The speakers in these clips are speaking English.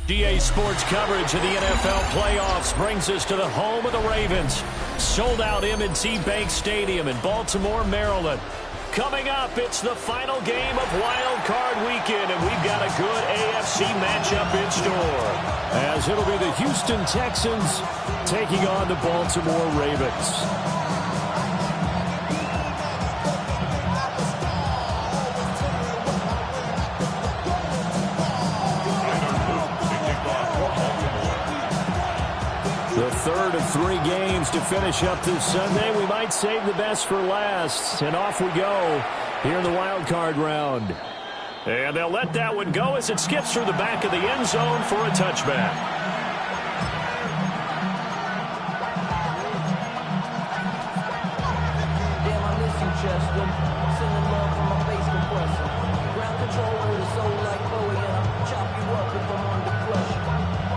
GA Sports coverage of the NFL playoffs brings us to the home of the Ravens. Sold out M&T Bank Stadium in Baltimore, Maryland. Coming up, it's the final game of Wild Card Weekend, and we've got a good AFC matchup in store. As it'll be the Houston Texans taking on the Baltimore Ravens. The third of 3 games to finish up this Sunday. We might save the best for last. And off we go here in the wild card round. And they'll let that one go as it skips through the back of the end zone for a touchback. Damn, I miss you, Chester. Sending love from my face compressor. Ground control with a soul like Bowie, and I'll chop you up if I'm under pressure.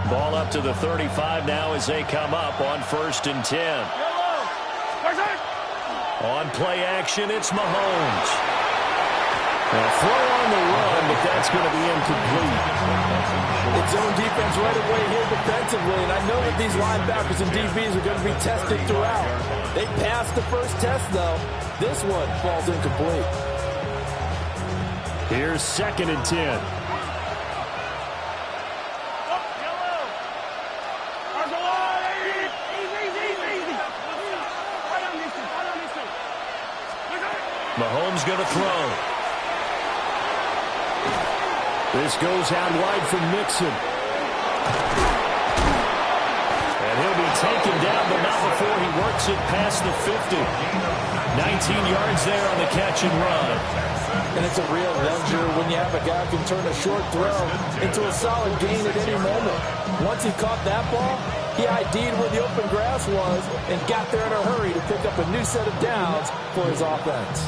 Ball up to the 35 now as they come up on 1st and 10. On play action, it's Mahomes. A throw on the run, but that's going to be incomplete. It's zone defense right away here defensively, and I know that these linebackers and DBs are going to be tested throughout. They passed the first test, though. This one falls incomplete. Here's 2nd and 10. Mahomes going to throw. This goes out wide for Mixon. And he'll be taken down, but not before he works it past the 50. 19 yards there on the catch and run. And it's a real luxury when you have a guy who can turn a short throw into a solid gain at any moment. Once he caught that ball, he ID'd where the open grass was and got there in a hurry to pick up a new set of downs for his offense.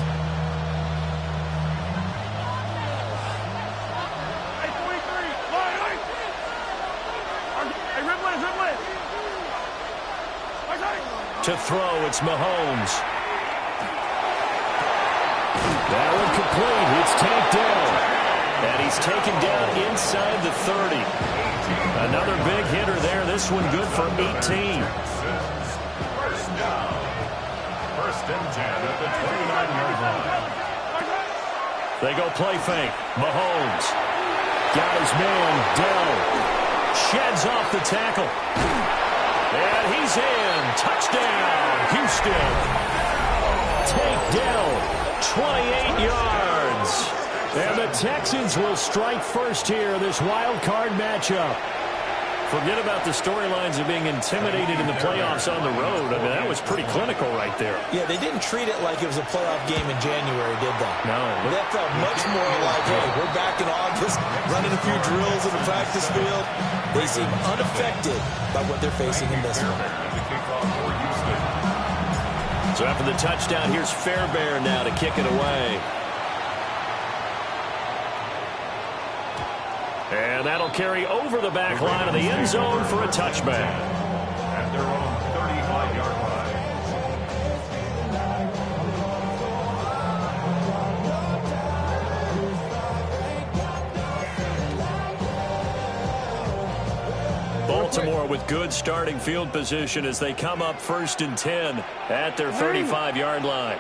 To throw, it's Mahomes. That one complete. It's tanked down. And he's taken down inside the 30. Another big hitter there. This one good for 18. First down. 1st and 10 at the 29-yard line. They go play fake. Mahomes. Got his man, Dell. Sheds off the tackle. And he's in. Touchdown, Houston. Take Dell. 28 yards. And the Texans will strike first here, this wild card matchup. Forget about the storylines of being intimidated in the playoffs on the road. I mean, that was pretty clinical right there. Yeah, they didn't treat it like it was a playoff game in January, did they? No. That felt much more like, hey, we're back in August, running a few drills in the practice field. They seem unaffected by what they're facing in this one. So after the touchdown, here's Fairbairn now to kick it away. And that'll carry over the back line of the end zone for a touchback. At their own 35-yard line. Baltimore with good starting field position as they come up 1st and 10 at their 35-yard line.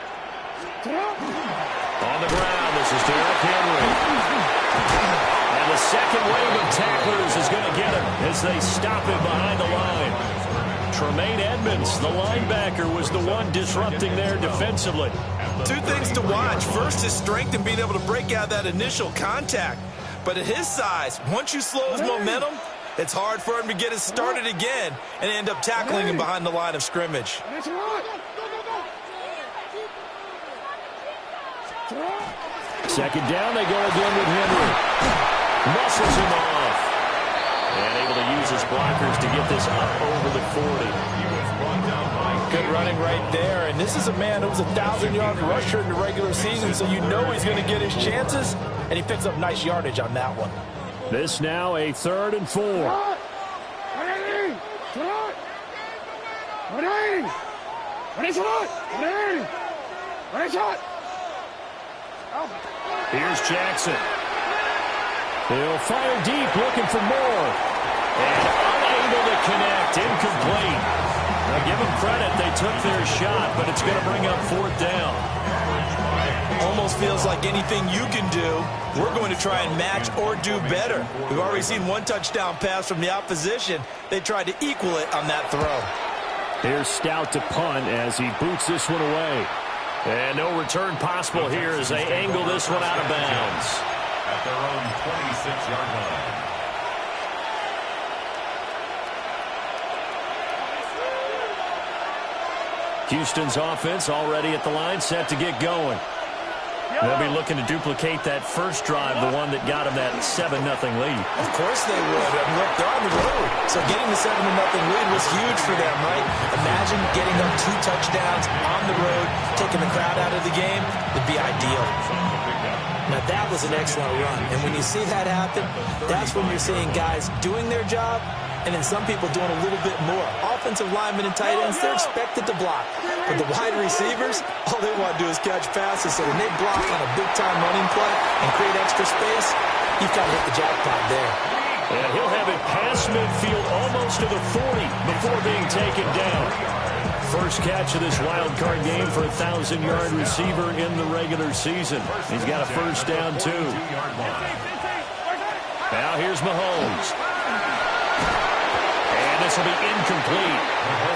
On the ground, this is Derrick Henry. And the second wave of tacklers is going to get him as they stop him behind the line. Tremaine Edmonds, the linebacker, was the one disrupting there defensively. 2 things to watch. First, his strength and being able to break out that initial contact. But at his size, once you slow his momentum, it's hard for him to get it started again and end up tackling him behind the line of scrimmage. Second down, they go again with Henry. Muscles him off. And able to use his blockers to get this up over the 40. Good running right there. And this is a man who was a 1,000-yard rusher in the regular season, so you know he's going to get his chances. And he picks up nice yardage on that one. This now a 3rd and 4. Here's Jackson. He'll fire deep, looking for more. And unable to connect, incomplete. Now give them credit, they took their shot, but it's going to bring up fourth down. Almost feels like anything you can do, we're going to try and match or do better. We've already seen one touchdown pass from the opposition. They tried to equal it on that throw. Here's Stout to punt as he boots this one away. And no return possible here as they angle this one out of bounds. At their own 26-yard line. Houston's offense already at the line, set to get going. They'll be looking to duplicate that first drive, the one that got them that 7-0 lead. Of course they would. I mean, look, they're on the road. So getting the 7-0 lead was huge for them, right? Imagine getting up 2 touchdowns on the road, taking the crowd out of the game. It'd be ideal. Now, that was an excellent run. And when you see that happen, that's when you're seeing guys doing their job and then some people doing a little bit more. Offensive linemen and tight ends, they're expected to block. But the wide receivers, all they want to do is catch passes. So when they block on a big-time running play and create extra space, you've got to hit the jackpot there. And he'll have it past midfield almost to the 40 before being taken down. First catch of this wild card game for a 1,000-yard receiver in the regular season. He's got a first down, too. Now here's Mahomes. And this will be incomplete.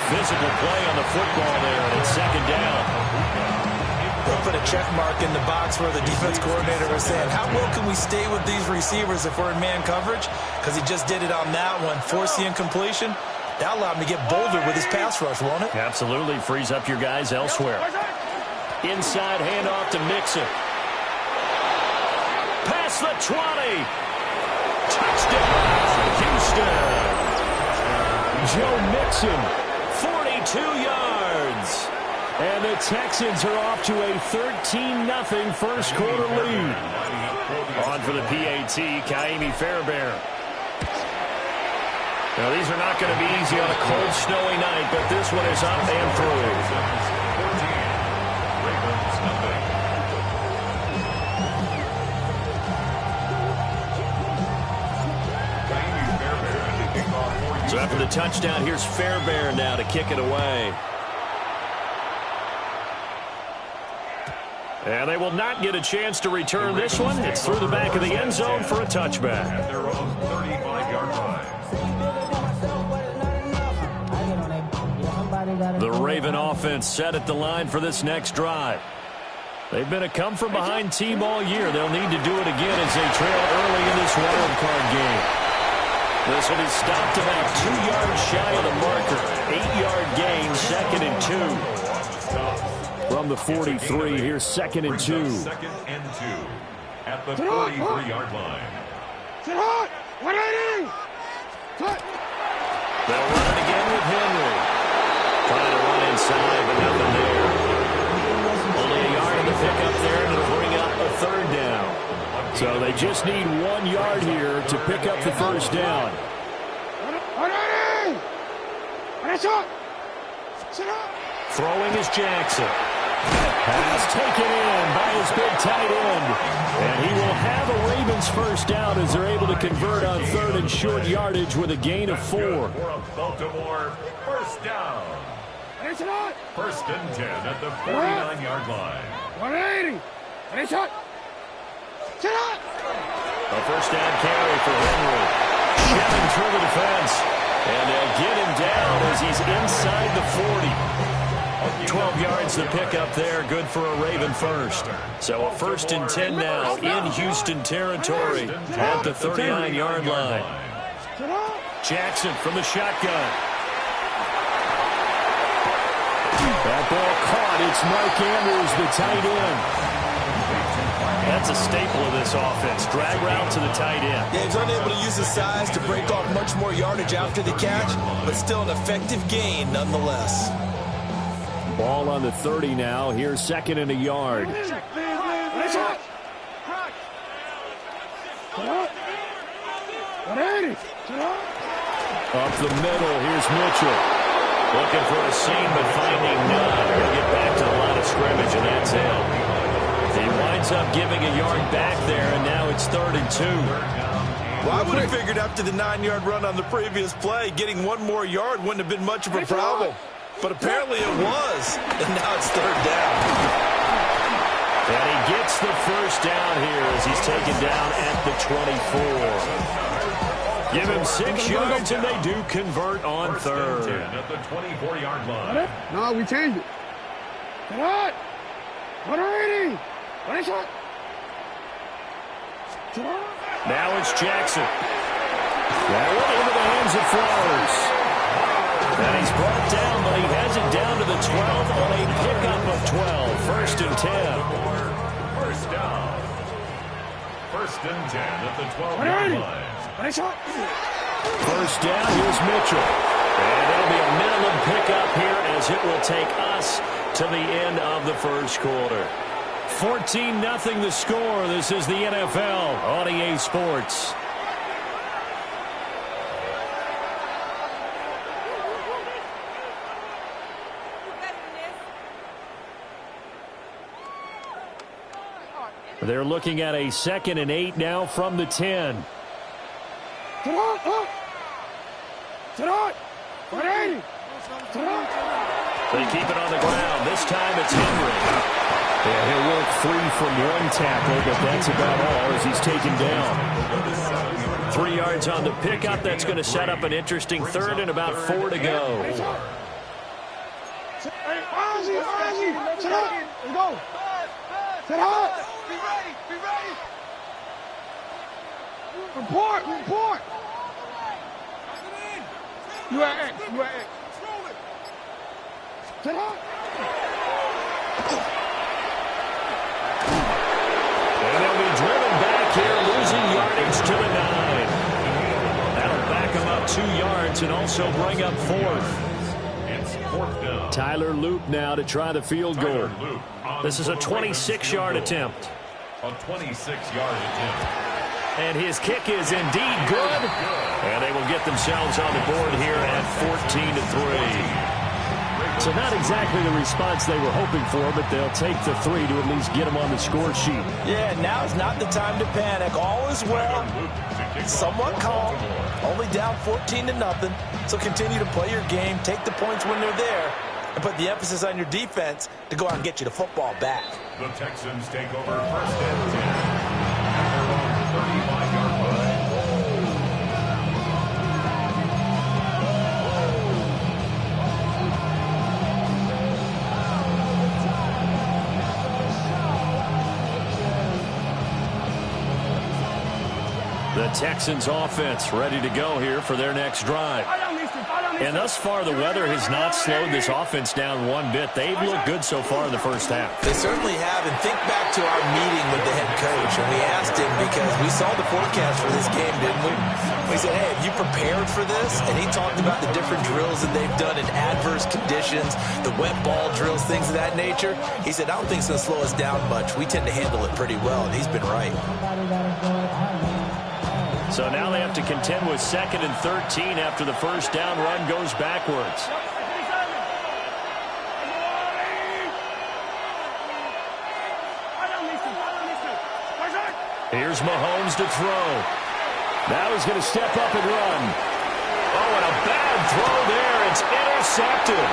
Physical play on the football there, and it's second down. They'll put a check mark in the box where the defense coordinator was saying, how well can we stay with these receivers if we're in man coverage? Because he just did it on that one, force the incompletion. That allowed him to get bolder with his pass rush, won't it? Absolutely. Frees up your guys elsewhere. Inside handoff to Mixon. Past the 20. Touchdown, Houston. Joe Mixon, 42 yards. And the Texans are off to a 13-0 first quarter lead. On for the PAT, Kaimi Fairbairn. Now, these are not going to be easy on a cold, snowy night, but this one is up and through. So after the touchdown, here's Fairbairn now to kick it away. And they will not get a chance to return this one. It's through the back of the end zone for a touchback. At their own 35-yard line. The Raven offense set at the line for this next drive. They've been a come-from-behind team all year. They'll need to do it again as they trail early in this wild card game. This will be stopped about 2 yards shy of the marker. 8-yard gain, 2nd and 2. From the 43, here's 2nd and 2. 2nd and 2 at the 43-yard line. They'll run it again with Henry. Trying to run inside, but nothing there. Only a yard in the pickup there, and it'll bring up a 3rd down. So they just need 1 yard here to pick up the first down. Throwing is Jackson. Pass taken in by his big tight end. And he will have a Ravens first down as they're able to convert on 3rd and short yardage with a gain of 4. For a Baltimore first down. 1st and 10 at the 49-yard line. A first down carry for Henry. Shoving through the defense. And they'll get him down as he's inside the 40. 12 yards to pick up there. Good for a Raven first. So a 1st and 10 now in Houston territory at the 39-yard line. Jackson from the shotgun. That ball caught. It's Mark Andrews, the tight end. That's a staple of this offense. Drag route to the tight end. Yeah, he's unable to use his size to break off much more yardage after the catch, but still an effective gain nonetheless. Ball on the 30 now. Here's 2nd and a yard. Up the middle. Here's Mitchell. Looking for a seam, but finding none. He'll get back to the line of scrimmage, and that's it. He winds ends up giving a yard back there, and now it's 3rd and 2. Well, I would have figured after the 9-yard run on the previous play, getting one more yard wouldn't have been much of a problem. But apparently it was, and now it's 3rd down. And he gets the first down here as he's taken down at the 24. Give him 6 yards, and they do convert on 3rd. At the 24-yard line. No, we changed it. Get out! 180! What is it? Now it's Jackson. That one into the hands of Flowers. And he's brought down, but he has it down to the 12 on a pickup of 12. 1st and 10. First down. 1st and 10 at the 12-yard line. First down, here's Mitchell. And it'll be a minimum pickup here as it will take us to the end of the first quarter. 14-0 the score. This is the NFL on EA Sports. They're looking at a 2nd and 8 now from the 10. They keep it on the ground. This time it's Henry. Yeah, he'll work free from one tackle, but that's about all as he's taken down. 3 yards on the pickup. That's going to set up an interesting 3rd and about 4 to go. Let's go. Sit hot. Be ready. Be ready. Report. You at X. Sit hot. And they'll be driven back here, losing yardage to the 9. That'll back them up 2 yards and also bring up 4th. It's 4th down. Tyler Loop now to try the field goal. This is a 26-yard attempt. A 26-yard attempt. And his kick is indeed good. And they will get themselves on the board here at 14-3. So not exactly the response they were hoping for, but they'll take the 3 to at least get them on the score sheet. Yeah, now's not the time to panic. All is well. Somewhat calm. Only down 14-0. So continue to play your game, take the points when they're there, and put the emphasis on your defense to go out and get you the football back. The Texans take over 1st and 10. At their own 35-yard line. The Texans offense ready to go here for their next drive. And thus far, the weather has not slowed this offense down one bit. They've looked good so far in the first half. They certainly have. And think back to our meeting with the head coach. And we asked him because we saw the forecast for this game, didn't we? We said, hey, have you prepared for this? And he talked about the different drills that they've done in adverse conditions, the wet ball drills, things of that nature. He said, I don't think it's going to slow us down much. We tend to handle it pretty well, and he's been right. So now they have to contend with 2nd and 13 after the first down run goes backwards. Here's Mahomes to throw. Now he's going to step up and run. Oh, and a bad throw there. It's intercepted.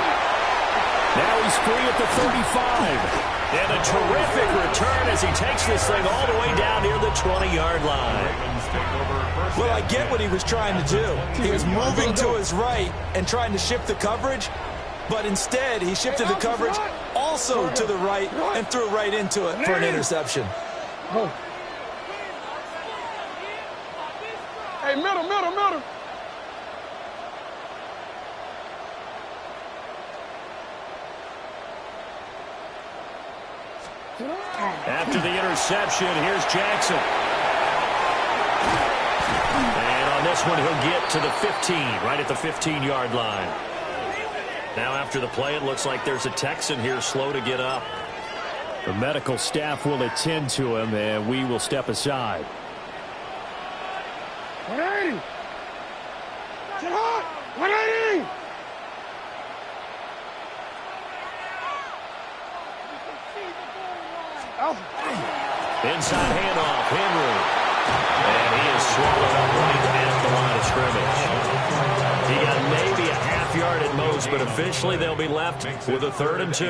Now he's free at the 35. And a terrific return as he takes this thing all the way down near the 20-yard line. Well, I get what he was trying to do. He was moving to his right and trying to shift the coverage, but instead he shifted the coverage also to the right and threw right into it for an interception. Hey, middle. After the interception, here's Jackson. And on this one, he'll get to the 15, right at the 15-yard line. Now after the play, it looks like there's a Texan here slow to get up. The medical staff will attend to him, and we will step aside. 180. Sit hot. 180. Alpha. Inside handoff, Henry. And he is swallowed up right at the line of scrimmage. He got maybe a half yard at most, but officially they'll be left with a 3rd and 2.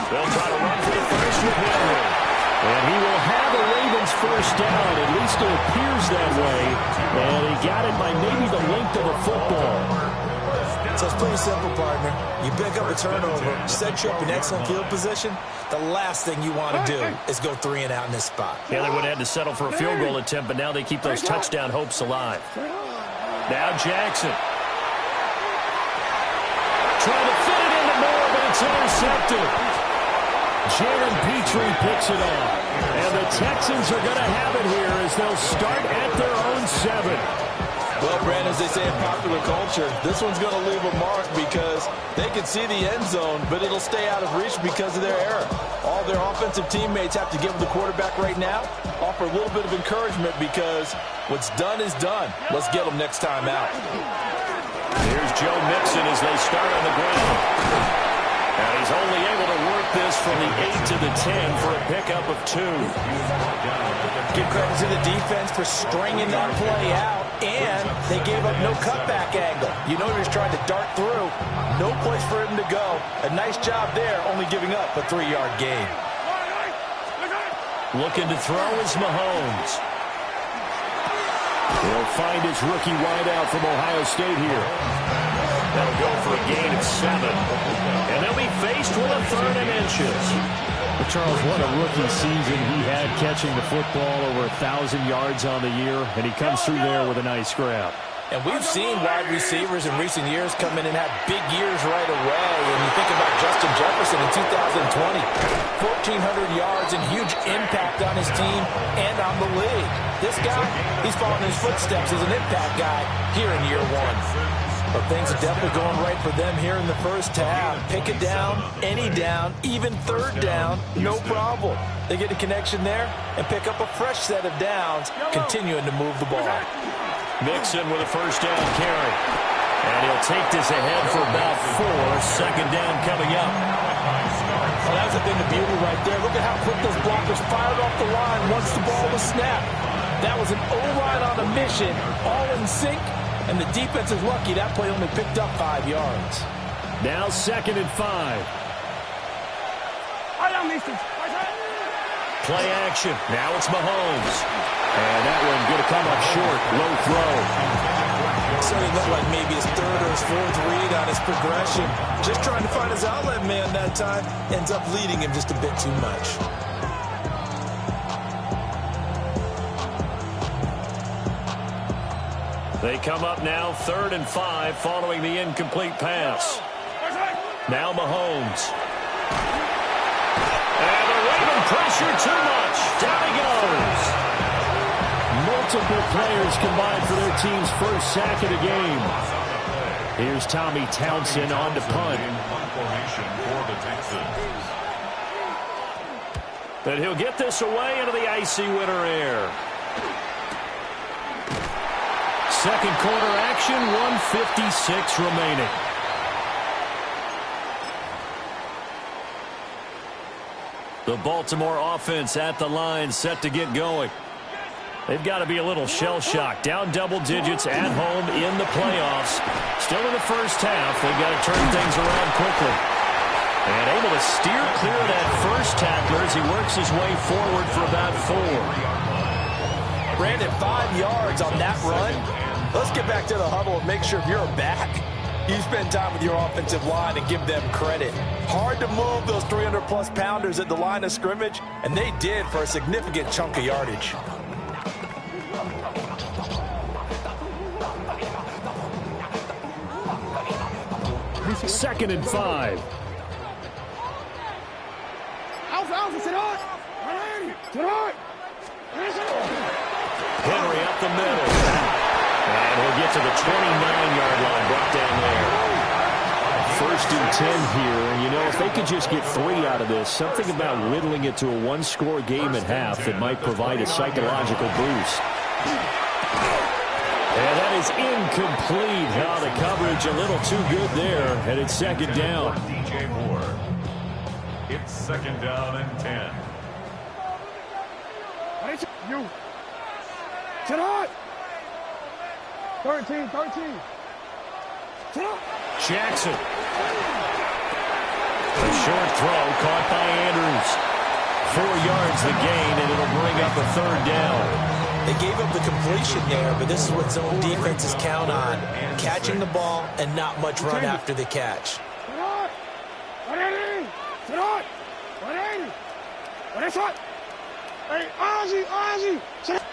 They'll try to run for the first with Henry. And he will have the Ravens first down. At least it appears that way. And he got it by maybe the length of a football. So it's pretty simple, partner. You pick up a turnover, set you up in excellent field position. The last thing you want to do is go 3 and out in this spot. Yeah, they would have had to settle for a field goal attempt, but now they keep those touchdown hopes alive. Now Jackson. Trying to fit it into Moore, but it's intercepted. Jalen Petrie picks it off. And the Texans are going to have it here as they'll start at their own 7. Well, Brandon, as they say in popular culture, this one's going to leave a mark because they can see the end zone, but it'll stay out of reach because of their error. All their offensive teammates have to give the quarterback right now, offer a little bit of encouragement because what's done is done. Let's get them next time out. Here's Joe Mixon as they start on the ground. And he's only able to work this from the 8 to the 10 for a pickup of 2. Give credit to the defense for stringing that play out, and they gave up no cutback angle. You know he was trying to dart through. No place for him to go. A nice job there, only giving up a 3-yard gain. Looking to throw is Mahomes. He'll find his rookie wideout from Ohio State here. That'll go for a gain of 7. And they'll be faced with a 3rd and inches. But Charles, what a rookie season he had catching the football, over 1,000 yards on the year, and he comes through there with a nice grab. And we've seen wide receivers in recent years come in and have big years right away. And you think about Justin Jefferson in 2020, 1,400 yards and huge impact on his team and on the league. This guy, he's following his footsteps as an impact guy here in year 1. But things are definitely going right for them here in the first half. Pick it down, any down, even 3rd down, no problem. They get a connection there and pick up a fresh set of downs, continuing to move the ball. Mixon with a first down carry. And he'll take this ahead for about 4. 2nd down coming up. Well, that's a thing of beauty right there. Look at how quick those blockers fired off the line once the ball was snapped. That was an O-line on a mission, all in sync. And the defense is lucky that play only picked up 5 yards. Now 2nd and 5. Play action. Now it's Mahomes. And that one going to come up short. Low throw. Certainly looked like maybe his 3rd or his 4th read on his progression. Just trying to find his outlet man that time. Ends up leading him just a bit too much. They come up now 3rd and 5 following the incomplete pass. Now Mahomes. And the Raven pressure too much. Down he goes. Multiple players combined for their team's first sack of the game. Here's Tommy Townsend on to punt. But he'll get this away into the icy winter air. 2nd quarter action, 1:56 remaining. The Baltimore offense at the line, set to get going. They've got to be a little shell-shocked. Down double digits at home in the playoffs. Still in the first half. They've got to turn things around quickly. And able to steer clear of that first tackler as he works his way forward for about 4. Brandon, 5 yards on that run. Let's get back to the huddle and make sure if you're back, you spend time with your offensive line and give them credit. Hard to move those 300-plus pounders at the line of scrimmage, and they did for a significant chunk of yardage. Second and 5. Henry up the middle. And he'll get to the 29-yard line, brought down there. 1st and 10 here, and you know, if they could just get 3 out of this, something about whittling it to a 1-score game at half that might provide a psychological boost. And that is incomplete. Now the coverage a little too good there, and it's second down. DJ Moore. It's second down and 10. You. Sit out. 13. Sit out. Jackson. A short throw caught by Andrews. 4 yards the gain, and it'll bring up a third down. They gave up the completion there, but this is what zone defenses count on. Catching the ball and not much run after the catch. Sit out. 180. Sit out. 180. 180. Hey, Ozzy. Sit out.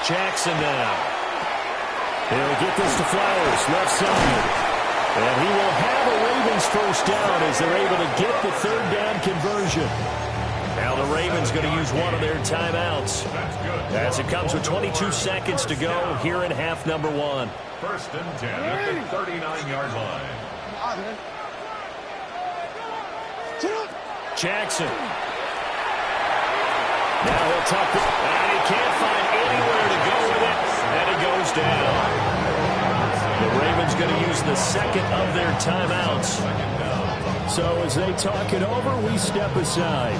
Jackson now. He'll get this to Flowers, left side. And he will have a Ravens first down as they're able to get the third down conversion. Now the Ravens going to use one of their timeouts as it comes with 22 seconds to go here in half number 1. First and 10 at the 39-yard line. Jackson. Now he'll tuck it, and he can't find anywhere to go with it, and it goes down. The Ravens going to use the second of their timeouts. So as they talk it over, we step aside.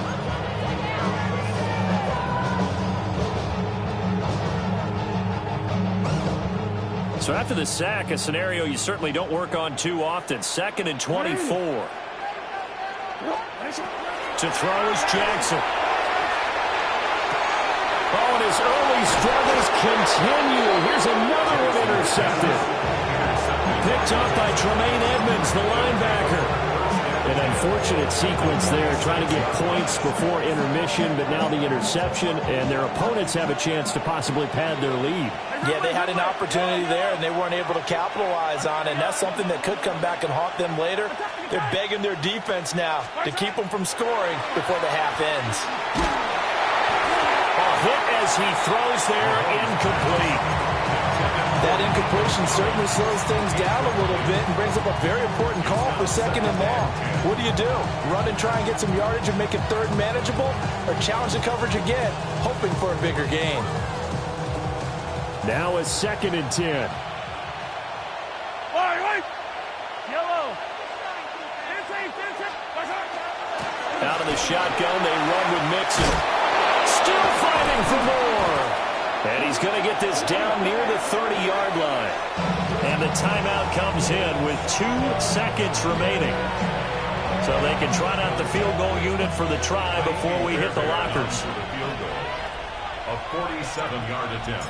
So after the sack, a scenario you certainly don't work on too often. 2nd and 24. To throw is Jackson. Oh, and his early struggles continue. Here's another one intercepted. Picked off by Tremaine Edmonds, the linebacker. An unfortunate sequence there, trying to get points before intermission, but now the interception, and their opponents have a chance to possibly pad their lead. Yeah, they had an opportunity there, and they weren't able to capitalize on it, and that's something that could come back and haunt them later. They're begging their defense now to keep them from scoring before the half ends. A hit as he throws there, incomplete. That incompletion certainly slows things down a little bit and brings up a very important call for 2nd and long. What do? Run and try and get some yardage and make it third manageable, or challenge the coverage again, hoping for a bigger gain? Now a 2nd and 10. Yellow. Out of the shotgun, they run with Mixon. Still fighting for more. And he's going to get this down near the 30-yard line. And the timeout comes in with 2 seconds remaining. So they can trot out the field goal unit for the try before we hit the lockers. A 47-yard attempt.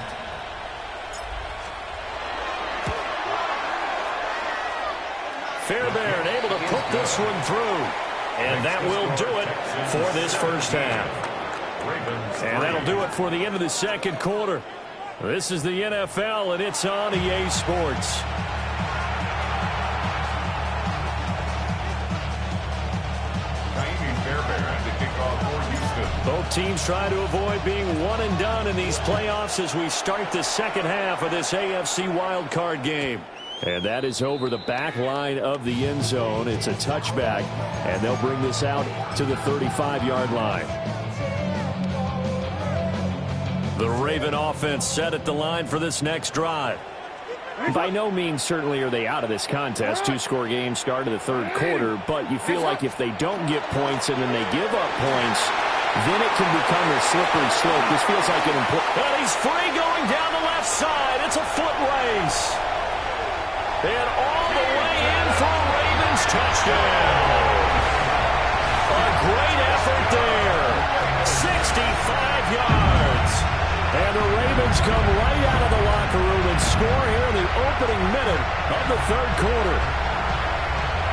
Fairbairn able to put this one through. And that will do it for this first half. And that'll do it for the end of the second quarter. This is the NFL, and it's on EA Sports. Both teams try to avoid being one and done in these playoffs as we start the second half of this AFC wildcard game. And that is over the back line of the end zone. It's a touchback, and they'll bring this out to the 35-yard line. The Raven offense set at the line for this next drive. By no means certainly are they out of this contest. 2-score game start of the third quarter, but you feel like if they don't get points and then they give up points, then it can become a slippery slope. This feels like an important... And he's free going down the left side. It's a foot race. And all the way in for a Ravens touchdown. A great effort there. 65 yards. And the Ravens come right out of the locker room and score here in the opening minute of the third quarter.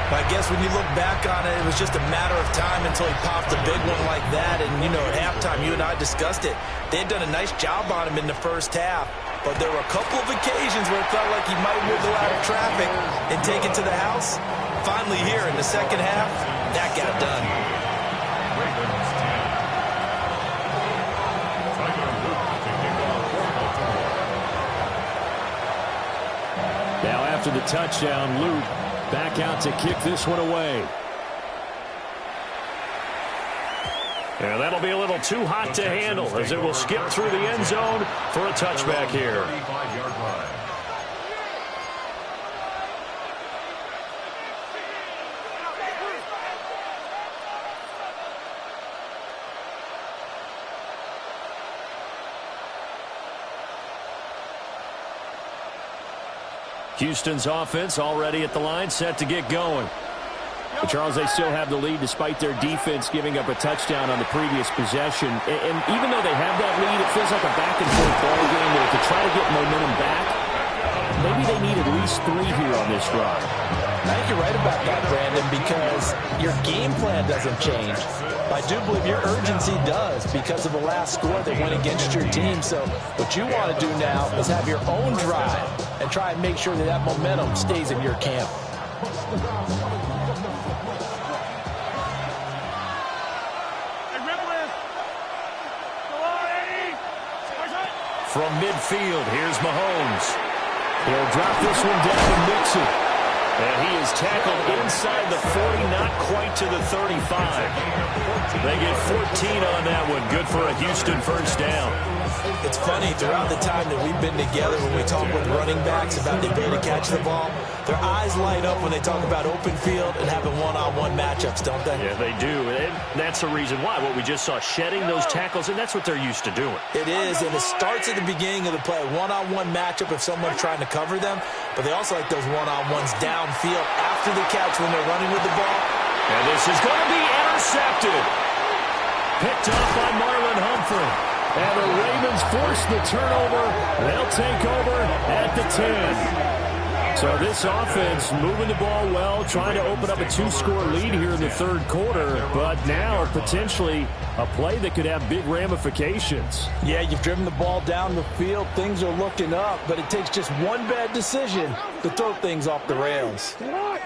I guess when you look back on it, it was just a matter of time until he popped a big one like that. And, you know, at halftime, you and I discussed it. They had done a nice job on him in the first half. But there were a couple of occasions where it felt like he might wiggle out of traffic and take it to the house. Finally here in the second half, that got done. Now after the touchdown, Luke back out to kick this one away. And that'll be a little too hot to handle as it will skip through the end zone for a touchback here. Houston's offense already at the line, set to get going. But Charles, they still have the lead despite their defense giving up a touchdown on the previous possession. And even though they have that lead, it feels like a back-and-forth ball game where to try to get momentum back, maybe they need at least 3 here on this drive. I think you're right about that, Brandon, because your game plan doesn't change. I do believe your urgency does because of the last score that went against your team. So what you want to do now is have your own drive and try and make sure that that momentum stays in your camp. From midfield, here's Mahomes. He'll drop this one down and mix it. And he is tackled inside the 40, not quite to the 35. They get 14 on that one. Good for a Houston first down. It's funny, throughout the time that we've been together, when we talk with running backs about the ability to catch the ball, their eyes light up when they talk about open field and having one-on-one matchups, don't they? Yeah, they do. And that's the reason why. What we just saw, shedding those tackles, and that's what they're used to doing. It is, and it starts at the beginning of the play. One-on-one matchup if someone's trying to cover them, but they also like those one-on-ones downfield after the catch when they're running with the ball. And this is going to be intercepted. Picked off by Marlon Humphrey. And the Ravens force the turnover. They'll take over at the 10. So this offense moving the ball well, trying to open up a 2-score lead here in the third quarter, but now potentially a play that could have big ramifications. Yeah, you've driven the ball down the field. Things are looking up, but it takes just one bad decision to throw things off the rails. They'll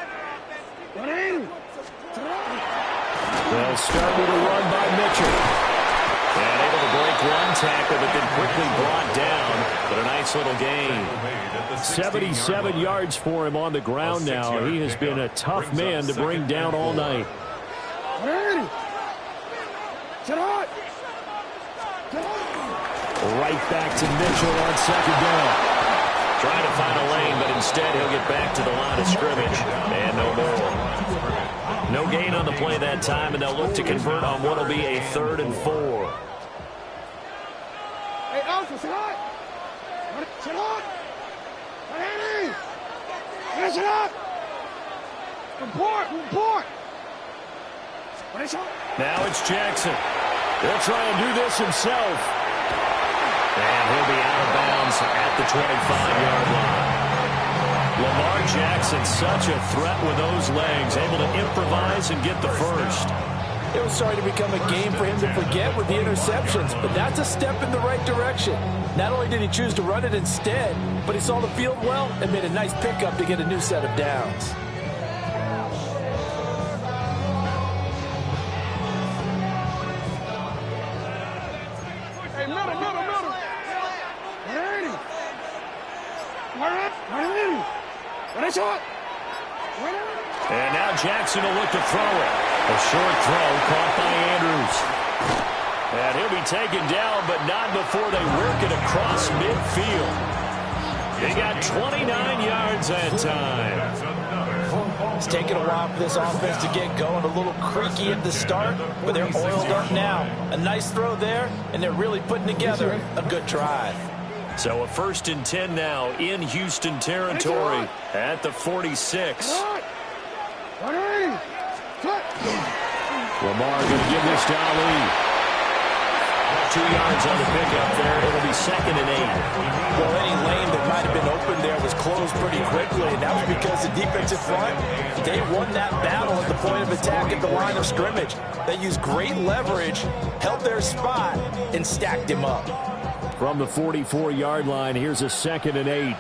start with a run by Mitchell. And able to break one tackle, but then quickly brought down. But a nice little gain. 77 yards for him on the ground now. He has been a tough man to bring down all night. Right back to Mitchell on second down. Trying to find a lane, but instead he'll get back to the line of scrimmage. And no more. No gain on the play that time, and they'll look to convert on what will be a 3rd and 4. Hey, Alpha, sit up! Sit up! Sit up! Report! Now it's Jackson. He'll try and do this himself. And he'll be out of bounds at the 25-yard line. Lamar Jackson, such a threat with those legs, able to improvise and get the first. It was starting to become a game for him to forget with the interceptions, but that's a step in the right direction. Not only did he choose to run it instead, but he saw the field well and made a nice pickup to get a new set of downs. Hey, middle. And now Jackson will look to throw it. A short throw caught by Andrews. And he'll be taken down, but not before they work it across midfield. They got 29 yards that time. It's taken a while for this offense to get going. A little creaky at the start, but they're oiled up now. A nice throw there, and they're really putting together a good drive. So a 1st and 10 now in Houston territory at the 46. Lamar going to give this to Ali. 2 yards on the pickup there. It'll be 2nd and 8. Well, any lane that might have been open there was closed pretty quickly, and that was because the defensive front, they won that battle at the point of attack at the line of scrimmage. They used great leverage, held their spot, and stacked him up. From the 44-yard line, here's a 2nd and 8.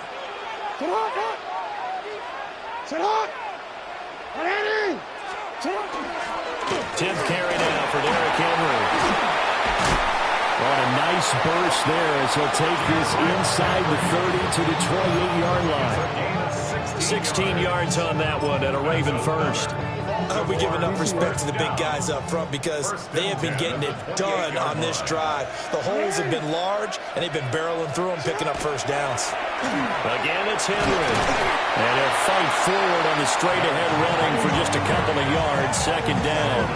Tenth carry now for Derrick Henry. On a nice burst there as he'll take this inside the 30 to the 28-yard line. 16 yards on that one and a Raven first. I hope we give enough respect to the big guys up front because they have been getting it done on this drive. The holes have been large, and they've been barreling through them, picking up first downs. Again, it's Henry. And he'll fight forward on the straight-ahead running for just a couple of yards, 2nd down.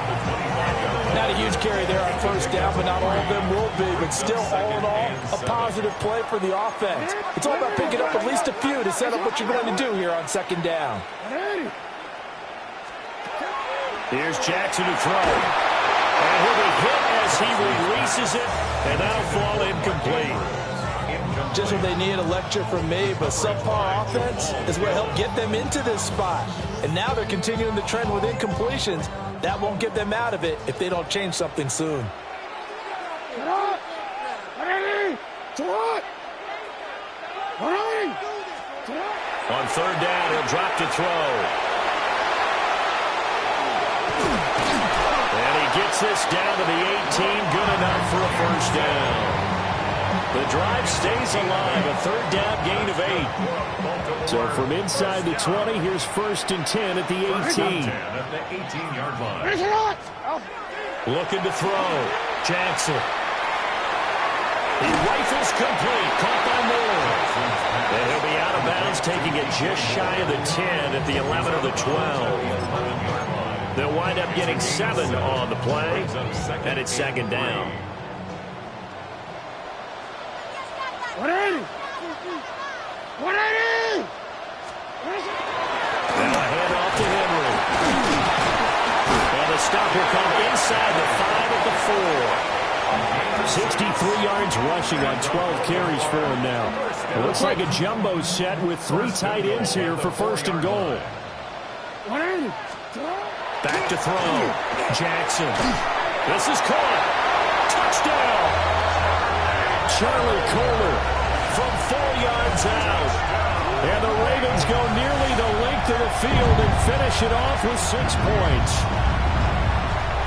Not a huge carry there on first down, but not all of them will be. But still, all in all, a positive play for the offense. It's all about picking up at least a few to set up what you're going to do here on second down. Here's Jackson to throw. And he'll be hit as he releases it, and that'll fall incomplete. Just what they need, a lecture from me, but subpar offense is what helped get them into this spot. And now they're continuing the trend with incompletions. That won't get them out of it if they don't change something soon. On third down, he'll drop to throw. And he gets this down to the 18, good enough for a first down. The drive stays alive, a third down gain of 8. So from inside the 20, here's 1st and 10 at the 18. At the 18-yard line. Looking to throw. Jackson. He rifles complete, caught by Moore. And he'll be out of bounds, taking it just shy of the 10 at the 11 of the 12. They'll wind up getting 7 on the play, and it's second down. 180! 180! Now a handoff to Henry. And the stop will come inside the 5 at the 4. 63 yards rushing on 12 carries for him now. It looks like a jumbo set with 3 tight ends here for 1st and goal. 180! Back to throw. Jackson. This is caught. Touchdown! Charlie Kohler from 4 yards out. And the Ravens go nearly the length of the field and finish it off with 6 points.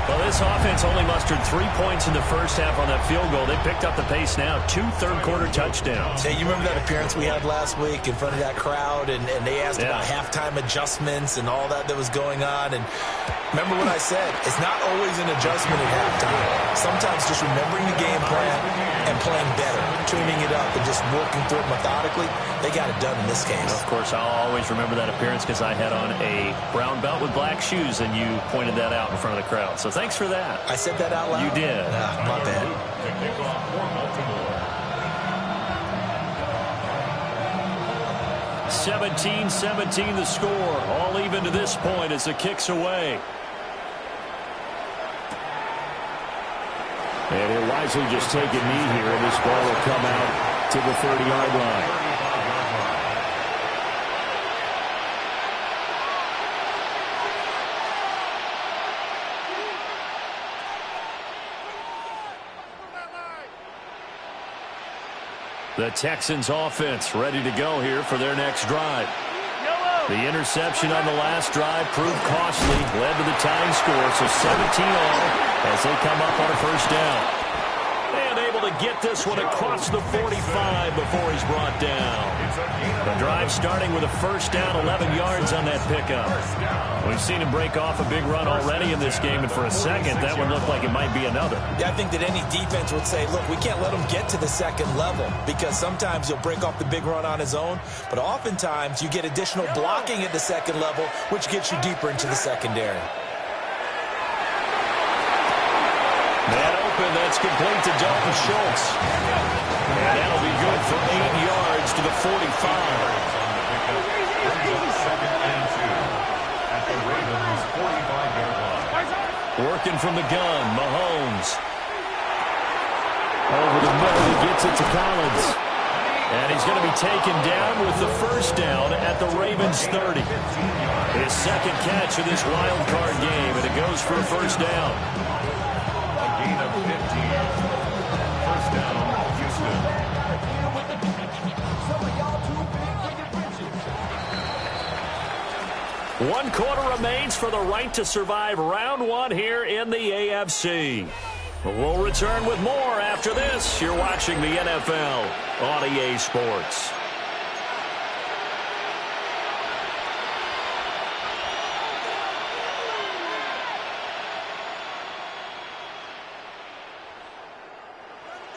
Well, this offense only mustered 3 points in the first half on that field goal. They picked up the pace now. 2 third-quarter touchdowns. Hey, you remember that appearance we had last week in front of that crowd, and they asked about halftime adjustments and all that was going on. And remember what I said, it's not always an adjustment at halftime. Sometimes just remembering the game plan and playing better, tuning it up and just working through it methodically. They got it done in this case. Of course, I'll always remember that appearance because I had on a brown belt with black shoes, and you pointed that out in front of the crowd. So thanks for that. I said that out loud? You did. My bad. 17-17 the score. All even to this point as the kick's away. And he'll wisely just take a knee here, and this ball will come out to the 30-yard line. The Texans offense ready to go here for their next drive. The interception on the last drive proved costly, led to the tying score, so 17 all as they come up on a first down. And able to get this one across the 45 before he's brought down. The drive starting with a first down, 11 yards on that pickup. We've seen him break off a big run already in this game, and for a second, that one looked like it might be another. Yeah, I think that any defense would say, look, we can't let him get to the second level because sometimes he'll break off the big run on his own, but oftentimes you get additional blocking at the second level, which gets you deeper into the secondary. Man open, that's complete to Dalton Schultz. And that'll be good for 8 yards to the 45. Working from the gun, Mahomes. Over the middle, he gets it to Collins. And he's going to be taken down with the first down at the Ravens 30. His second catch of this wild card game, and it goes for a first down. A gain of 15. First down, Houston. One quarter remains for the right to survive round one here in the AFC. We'll return with more after this. You're watching the NFL on EA Sports.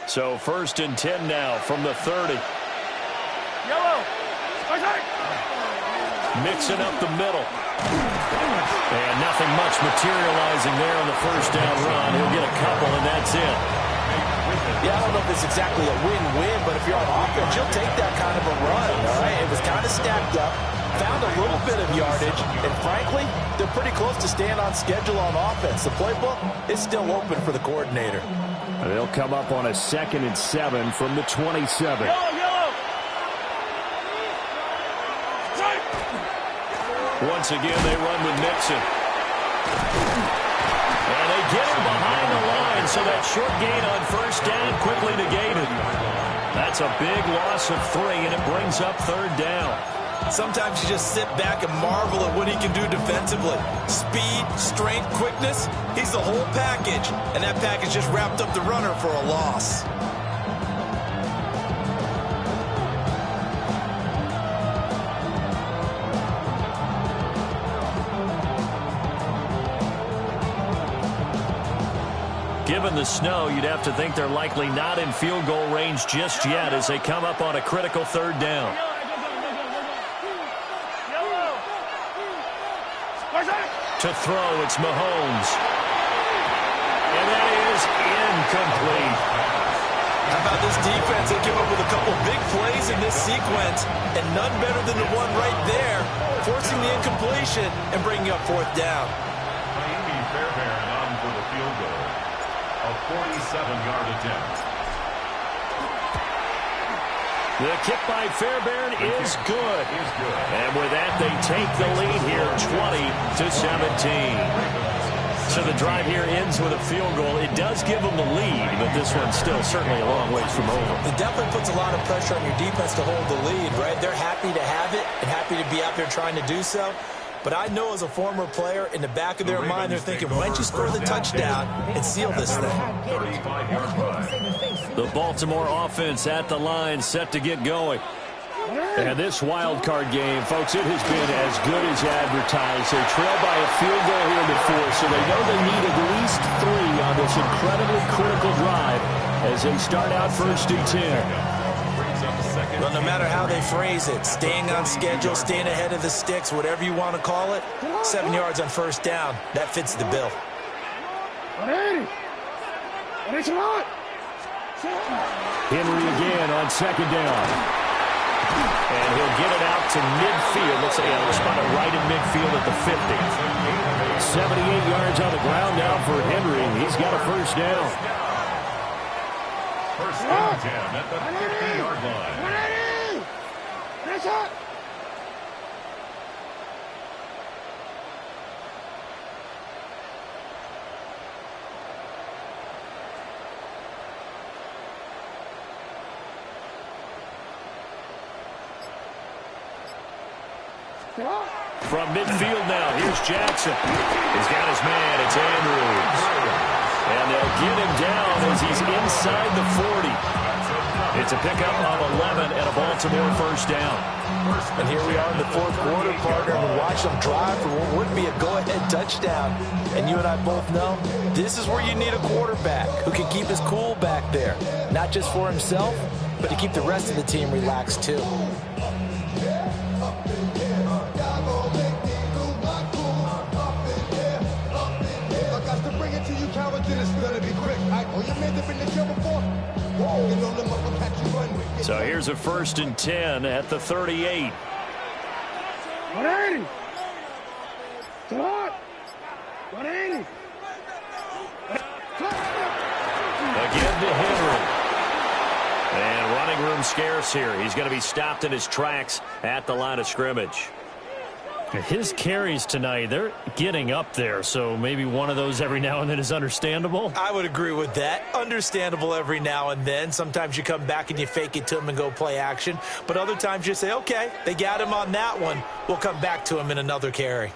So 1st and 10 now from the 30. Yellow! Mixing up the middle. And nothing much materializing there on the first down run. He'll get a couple, and that's it. Yeah, I don't know if it's exactly a win-win, but if you're on offense, you'll take that kind of a run, all right? It was kind of stacked up, found a little bit of yardage, and frankly, they're pretty close to staying on schedule on offense. The playbook is still open for the coordinator. They'll come up on a 2nd and 7 from the 27. Once again, they run with Mixon. And they get him behind the line, so that short gain on first down quickly negated. That's a big loss of 3, and it brings up 3rd down. Sometimes you just sit back and marvel at what he can do defensively. Speed, strength, quickness, he's the whole package. And that package just wrapped up the runner for a loss. Given the snow, you'd have to think they're likely not in field goal range just yet as they come up on a critical 3rd down. To throw, it's Mahomes. And that is incomplete. How about this defense? They came up with a couple big plays in this sequence, and none better than the one right there, forcing the incompletion and bringing up 4th down. Miami Fairbairn on for the field goal. A 47-yard attempt. The kick by Fairbairn is good. And with that, they take the lead here 20-17. So the drive here ends with a field goal. It does give them the lead, but this one's still certainly a long ways from over. It definitely puts a lot of pressure on your defense to hold the lead, right? They're happy to have it and happy to be out there trying to do so. But I know as a former player, in the back of their mind, they're thinking, when'd you score the touchdown and seal this thing? The Baltimore offense at the line, set to get going. And this wild card game, folks, it has been as good as advertised. They trail by a field goal here in the 4th, so they know they need at least 3 on this incredibly critical drive as they start out 1st and 10. Well, no matter how they phrase it, staying on schedule, staying ahead of the sticks, whatever you want to call it, 7 yards on 1st down, that fits the bill. Henry again on 2nd down. And he'll get it out to midfield. Looks like he'll spot it right in midfield at the 50. 78 yards on the ground now for Henry. He's got a 1st down. 1st and 10 at the 50-yard line. From midfield now, here's Jackson. He's got his man, it's Andrews. And they'll get him down as he's inside the 40. It's a pickup of 11 and a Baltimore 1st down. And here we are in the 4th quarter, partner, and we watch them drive for what would be a go-ahead touchdown. And you and I both know this is where you need a quarterback who can keep his cool back there. Not just for himself, but to keep the rest of the team relaxed too. So here's a 1st and 10 at the 38. 180. 180. Again to Henry. And running room scarce here. He's going to be stopped in his tracks at the line of scrimmage. His carries tonight, they're getting up there, so maybe one of those every now and then is understandable. I would agree with that. Understandable every now and then. Sometimes you come back and you fake it to him and go play action. But other times you say, okay, they got him on that one. We'll come back to him in another carry.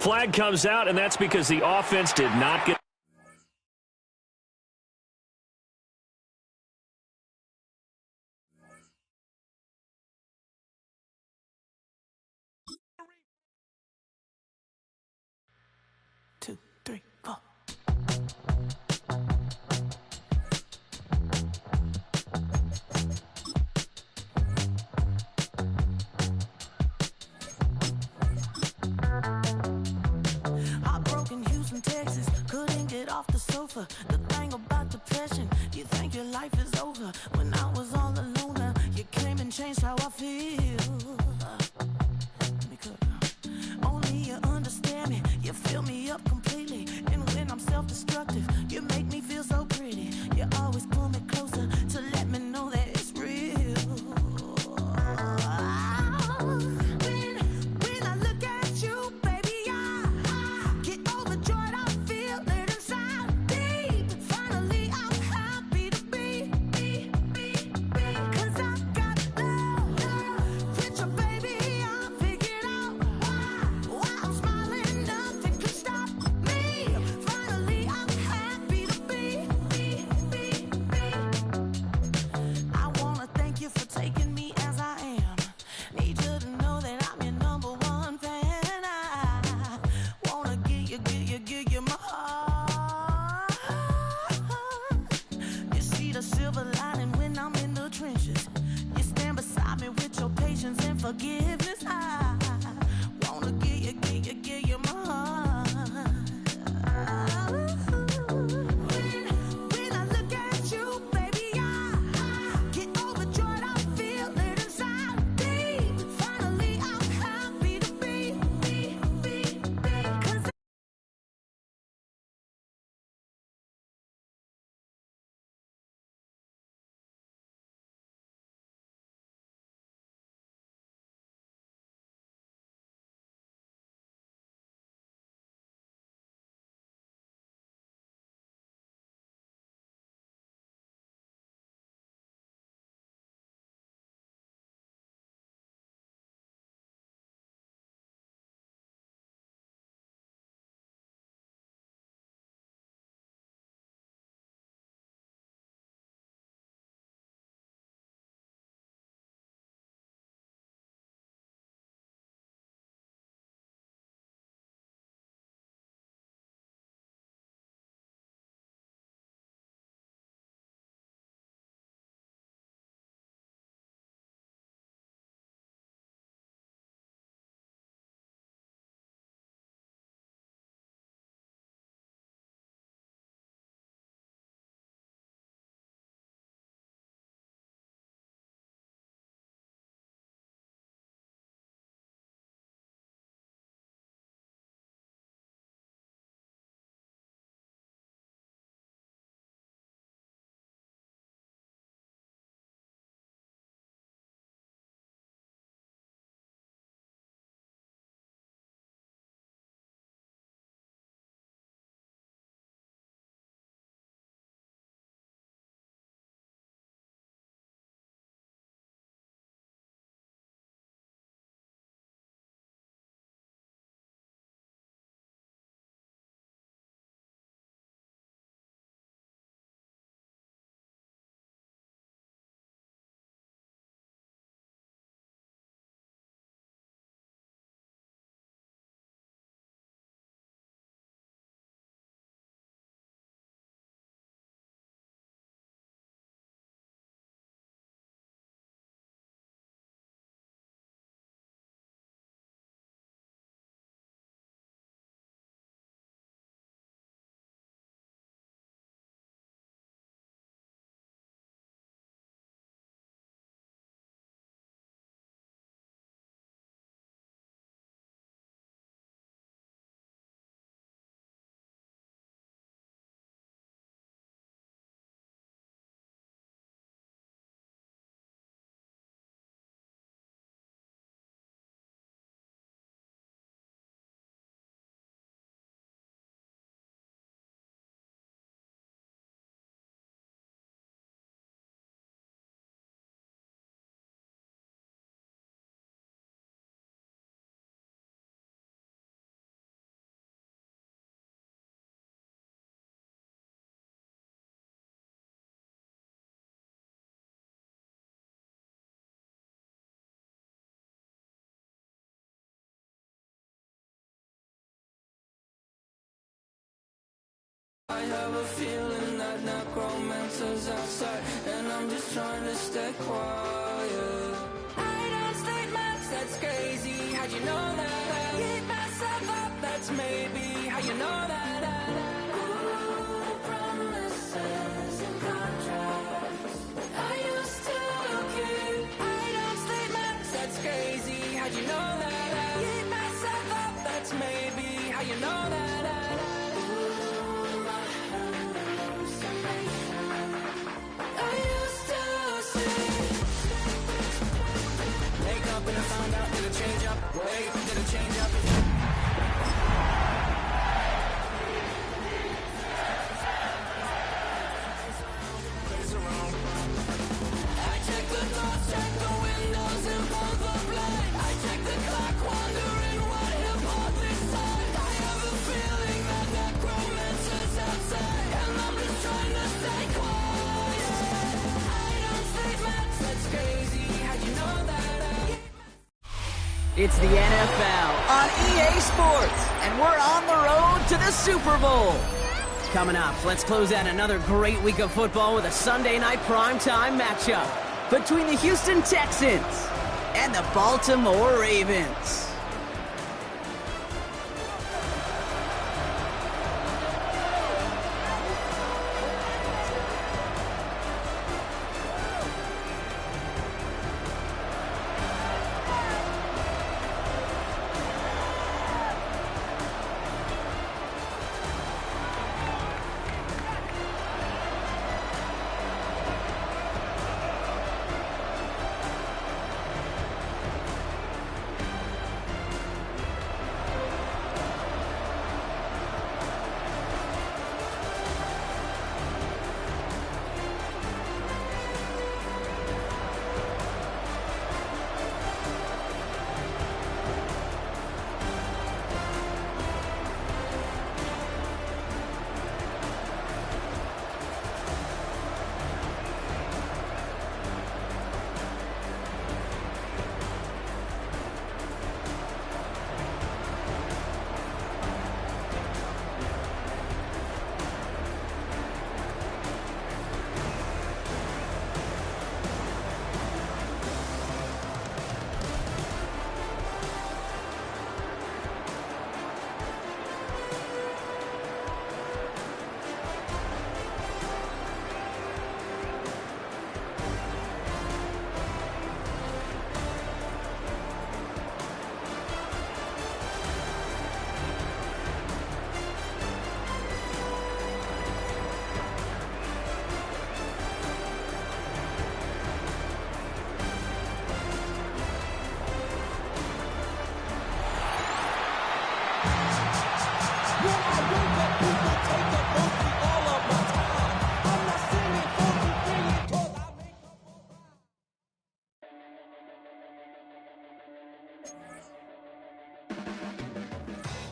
Flag comes out, and that's because the offense did not get Two, three, four. Heartbroken Houston, Texas, couldn't get off the sofa. The thing about depression, you think your life is over. When I was all alone, you came and changed how I feel. Only you understand me, you fill me up completely. And when I'm self-destructive, you make me feel so pretty. You always pull me closer to let me know that it's real. When I look at you, baby, I get overjoyed. I feel it inside deep. Finally, I'm happy to be. 'Cause I got love with your baby. I figured out why I'm smiling. Nothing can stop me. Finally, I'm happy to be. I wanna thank you for taking me as I am. Need you to know that I'm your number one fan. I wanna give you my heart. You see the silver lining when I'm in the trenches. You stand beside me with your patience and forgiveness. I wanna give you my heart. When I look at you, baby, I get overjoyed. I feel it inside deep. Finally, I'm happy to be. 'Cause I have a feeling that necromancer's outside, and I'm just trying to stay quiet. I don't statements, that's crazy. How'd you know that? Keep myself up, that's maybe how you know that. Ooh, promises and contracts. I used to keep. I don't statements, that's crazy. How'd you know that? Keep myself up, that's maybe how you know that. It's the NFL on EA Sports, and we're on the road to the Super Bowl. Coming up, let's close out another great week of football with a Sunday night primetime matchup between the Houston Texans and the Baltimore Ravens.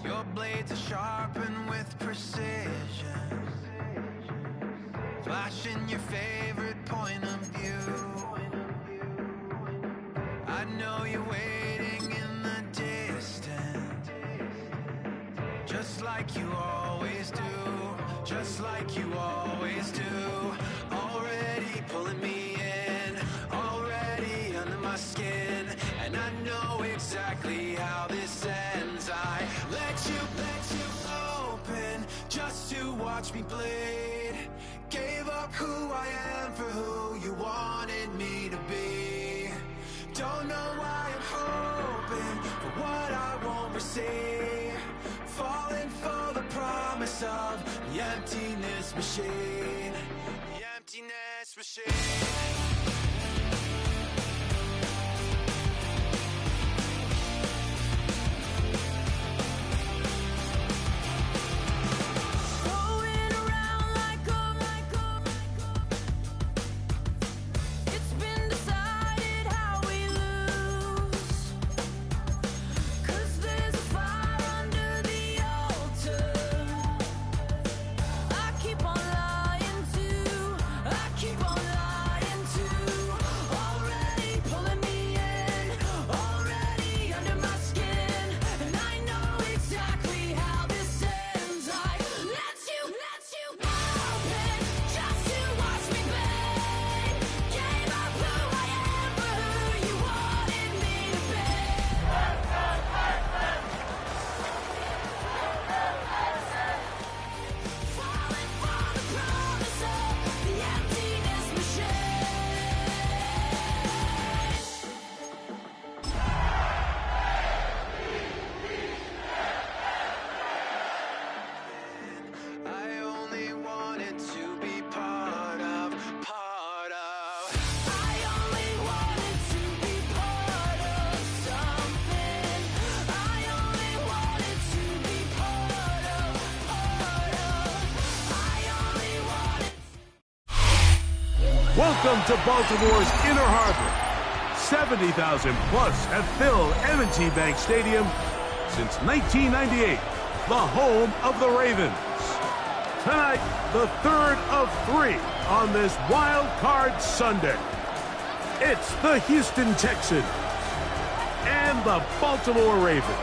Your blades are sharpened with precision, flashing your favorite point of view. I know you're waiting in the distance, just like you always do, just like you always do. Already pulling me in, already under my skin, and I know exactly how this ends. I let you open just to watch me bleed. Gave up who I am for who you wanted me to be. Don't know why I'm hoping for what I won't receive. Falling for the promise of the emptiness machine. The emptiness machine. Keep on lying Welcome to Baltimore's Inner Harbor. 70,000 plus have filled M&T Bank Stadium since 1998, the home of the Ravens. Tonight, the third of 3 on this Wild Card Sunday. It's the Houston Texans and the Baltimore Ravens.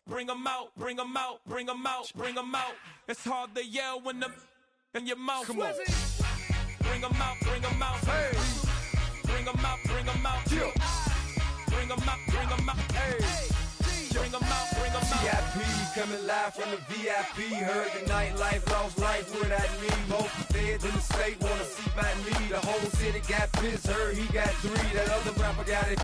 Bring 'em out, bring 'em out, bring 'em out, bring 'em out. It's hard to yell when the in your mouth. Come on. Bring 'em out, bring 'em out. Hey. Bring 'em out, bring 'em out. Yeah. Bring 'em out, bring 'em out. Hey. Bring 'em out, bring 'em out. VIP coming live from the VIP. Heard the nightlife, lost life without me. Most feds in the state wanna see by me. The whole city got pissed, heard he got 3. That other rapper got it.